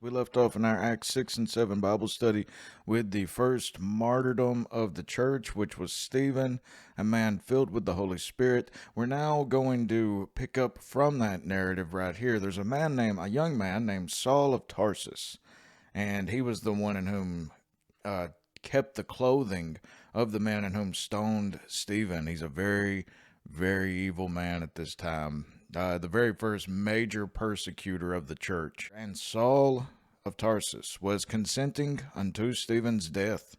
We left off in our Acts 6 and 7 Bible study with the first martyrdom of the church, which was Stephen, a man filled with the Holy Spirit. We're now going to pick up from that narrative right here. There's a young man named Saul of Tarsus, and he was the one in whom kept the clothing of the man in whom stoned Stephen. He's a very, very evil man at this time. The very first major persecutor of the church. And Saul of Tarsus was consenting unto Stephen's death.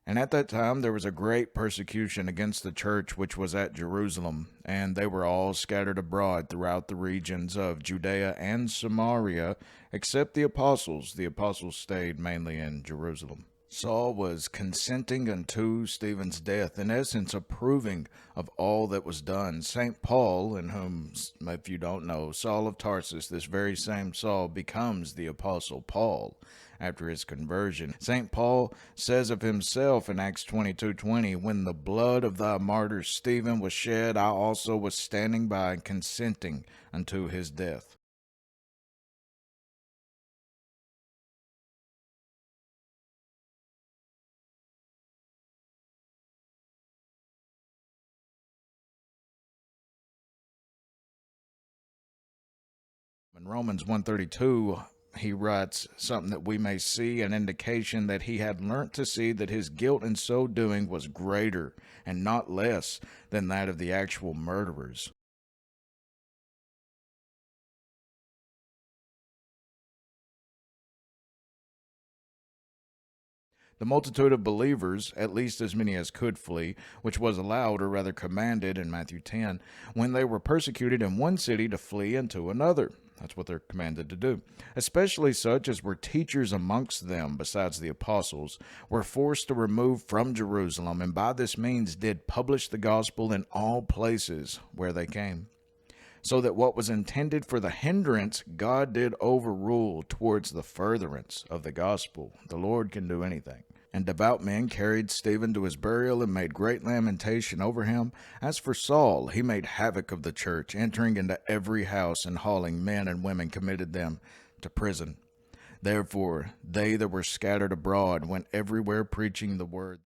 And at that time there was a great persecution against the church which was at Jerusalem, and they were all scattered abroad throughout the regions of Judea and Samaria, except the apostles. The apostles stayed mainly in Jerusalem. Saul was consenting unto Stephen's death, in essence, approving of all that was done. St. Paul, in whom, if you don't know, Saul of Tarsus, this very same Saul, becomes the Apostle Paul after his conversion. St. Paul says of himself in Acts 22:20, "When the blood of thy martyr Stephen was shed, I also was standing by and consenting unto his death." In Romans 132, he writes something that we may see an indication that he had learnt to see that his guilt in so doing was greater and not less than that of the actual murderers. The multitude of believers, at least as many as could flee, which was allowed, or rather commanded in Matthew 10, when they were persecuted in one city to flee into another. That's what they're commanded to do. Especially such as were teachers amongst them, besides the apostles, were forced to remove from Jerusalem, and by this means did publish the gospel in all places where they came. So that what was intended for the hindrance, God did overrule towards the furtherance of the gospel. The Lord can do anything. And devout men carried Stephen to his burial and made great lamentation over him. As for Saul, he made havoc of the church, entering into every house and hauling men and women, committed them to prison. Therefore, they that were scattered abroad went everywhere preaching the word.